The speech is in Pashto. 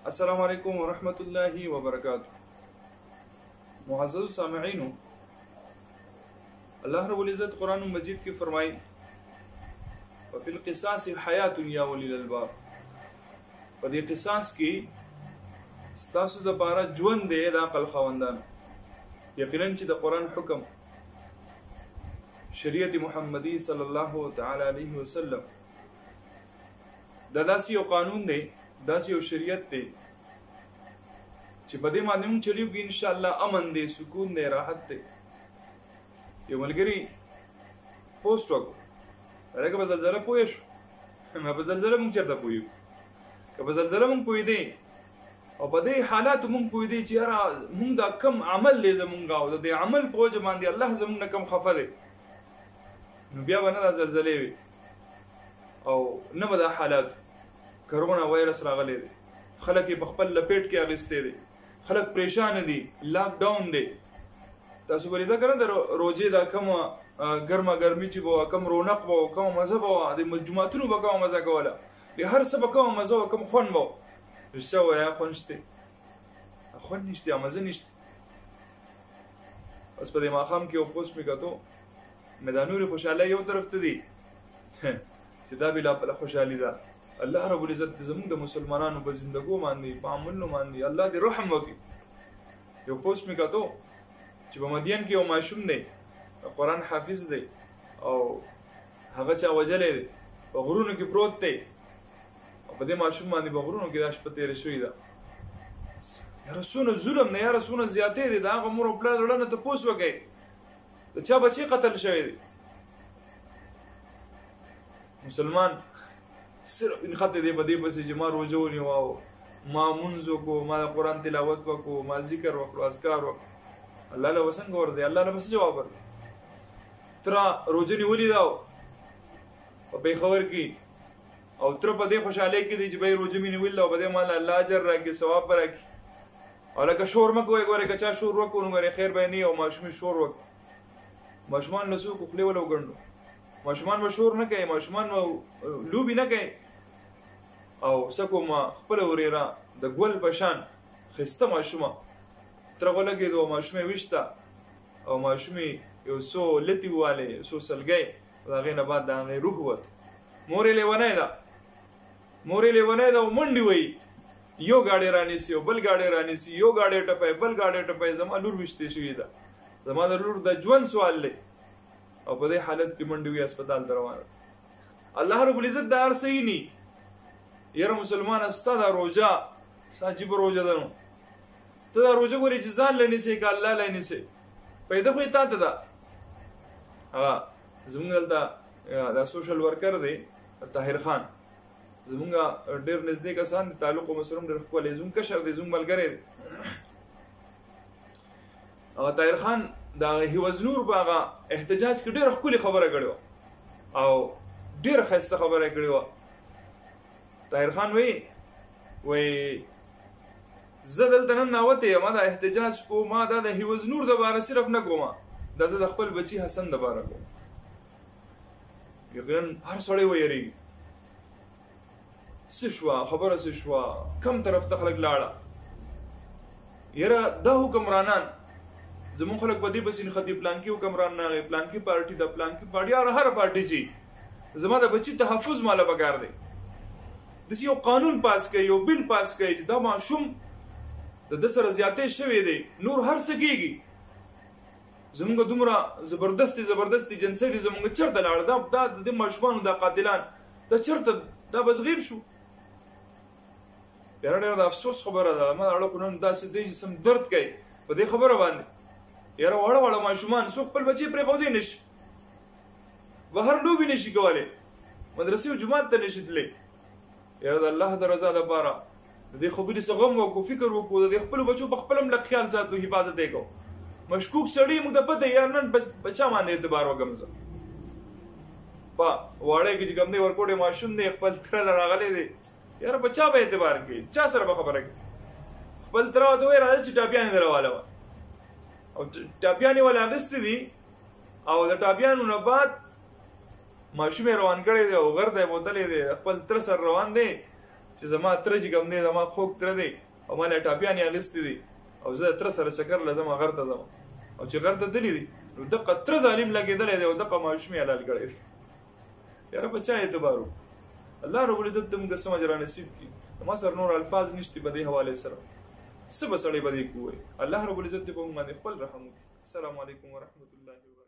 السلام علیکم ورحمۃ اللہ وبرکاتہ. معزز سامعین، اللہ رب العزت قرآن مجید کی فرمائی وفی القصاص حیات یا اولی الالباب، په دې قصاص کې ستاسو دپاره ژوند دی د عقل خاوندانو. یقینا چې د قرآن حکم شریعت محمدی صلی الله تعالی علیه وسلم دا داسې یو قانون دی، داسې یو شریعت دی چې په دې باندې موږ چلیږو انشاءالله امن دی، سکون دی، راحت دی. یو ملګري پوسټ وکړو، هغه په زلزله پوه شو. په زلزله موږ چېرته پوهېږو؟ که په زلزله موږ پوهېدی او په دې حالاتو موږ پوهېدی چې یاره موږ دا کم عمل دی زموږ او د دې عمل په وجه باندې الله زموږ نه کم خفه دی، نو بیا به نه دا زلزلې وي او نه به دا حالات. کرونا وایرس راغلی دی، خلک یې په خپل لپیټ کې اخیستی دی، خلک پریشان دي، لاک ډاون دی. تاسو به لیده که نه د روژې دا کومه ګرمه ګرمي چې به وه، کوم رونق به وه، کومه مزه به وه، د جوماتونو به کومه مزه کوله، د هر څه به کومه مزه وه، کوم خوند به وه. رښتیا ووایه خوند شته؟ خوند نشته، مزه نشته. بس په دې ماښام کې یو پوسټ مې کتو، مې دا نورې خوشحالۍ یو طرف ته دي چې دا بېلابله خوشحالي ده. الله رب العزت زموږ د مسلمانانو په زندګو باندې، په عملونو باندې الله دې رحم وکړي. یو پوسټ مې کتو چې په مدین کې یو ماشوم دی، قرآن حافظ دی او هغه چا وجلی دی، په غرونو کې پروت دی او په دې ماشوم باندې په غرونو کې دا شپه تېره شوې ده. یاره څونه ظلم دی، یاره څونه زیاتې دی. د هغه مور او پلار زړه نه تپوس وکړئ د چا بچی قتل شوی دی. مسلمان صرف انخطې دی په دې پسې چې ما روژه ونیوه او ما مونځ وکړو، ما د قرآن تلاوت وکړو، ما ذکر وکړو، اذکار وکړو. الله له به څنګه ورځي؟ الله له به څه جواب ورکړي؟ تره روژه نیولې ده په پېښور کې او تره په دې خوشحالۍ کې دی چې بهی روژه مې نیولې ده او په دې مال الله اجر راکړي، ثواب به راکړي. او لکه شور مه کوئ، ګورئ که چا شور وکړو نو ګورئ خیر به یې نه وي او ماشوم یې شور وکړي. ماشومان له څوک خولې وله وګڼو، ماشومان به شور نه کوي، ماشومان به لوبې نه کوي. او څه کومه خپله ورېره د ګل په شان ښایسته ماشومه تره ولګېدو او ماشوم یې ویشته او ماشوم یې یو څو لتې ووالې، یو څو سلګۍ، د هغې نه بعد د هغې روح ووت. مور یې لیونی ده، مور یې لیونی ده او منډې وهي، یو ګاډۍ رانیسي او بل ګاډۍ رانیسي، یو ګاډۍ ټپی بل ګاډۍ ټپی. زما لور ویشتې شوې ده، زما د لور د ژوند سوال دی او په دې حالت کې منډې وي هسپتال ته روانه. الله رب العزت دا هر څه ویني. یاره مسلمانه ستا دا روژه ستا عجیبه روژه ده، نو ته دا روژه ګورې چې ځان له نیسې که الله له نیسې، پیدا خو یې تا ته ده. هغه زمونږ دلته دا سوشل ورکر دی طاهر خان، زمونږ ډېر نږدې کسان دي، تعلق هم سره هم ډېر ښکلی، زمونږ کشر دی، زمونږ ملګری دی. طاهر خان د هیوزنور په هغه احتجاج کې ډېره ښکلې خبره کړې وه او ډېره ښایسته خبره یې کړې وه. طاهر خان وایي زه دلته نن ناوتی یم، ما دا احتجاج کوم، ما دا د هیوزنور دپاره صرف نه کومه، دا زه د خپل بچي حسن دپاره کوم. یقینا هر سړی ویریږي څه شوه، خبره څه شوه، کم طرف ته خلک لاړه. یاره دا حکمرانان زمون خلک په دې پسې نښتي، پلانکي حکمران راغی، پلانکي پارټي ده، پلانکي پارټي، هر پارټي چې زما د بچي تحفظ ماله پکار دی. داسې یو قانون پاس کوي، یو بل پاس کوي چې دا ماشوم د ده سره زیاتې شوی دی، نور هر څه کېږي. زمونږ دومره زبردستې جنسۍ دي، زمونږ چېرته لاړه؟ دا د دې ماشومانو دا قاتلان دا چېرته دا بزغیب شو؟ یاره ډېره د افسوس خبره ده. ما اړه خو نن داسې دی جسم درد کوي په دې خبره باندې. یاره واړه واړه ماشومان څوک خپل بچي پرېښودی نه شي، بهر لوبې نه شي کولی، مدرسې او جومات ته نه شي تللی. یاره د الله د رضا دپاره د دې خبرې څه غم وکړو، فکر وکړو، د دې خپلو بچو په خپل هم لږ خیال ساتو، حفاظت یې کوو. مشکوک سړی موږ ته پته یار نن بچا باندې اعتبار وکړم زه. په واړی کې چې کوم دی ورکوټې ماشوم دی، خپل تره له راغلی دی، یاره په چا به اعتبار کوي؟ چا سره به خبره کوي؟ خپل تره ورته وایي راځه چې ټاپیانې در راواله او ټاپیانې ول اخیستې دي او د ټاپیانو نه بعد ماشوم یې روان کړی دی او غر ته یې بوتلی دی، خپل تره سره روان دی چې زما تره چې کوم دی زما خوږ تره دی او ما له ټاپیانې اخیستې دي او زه تره سره چکر له ځم غر ته ځم او چې غر ته تللی دي نو دغه تره ظالم لګېدلی دی او دغه ماشوم یې حلال کړی دی یاره په چا اعتبار وکړو الله رب العزت ته موږ سم اجر نصیب کړي ما سره نور الفاظ نشته په دې حوالې سره څه به سړی به دې کوی الله رب العزت دې په موږ باندې خپل رحم وکړي السلام علیکم ورحمة الله وبرکاته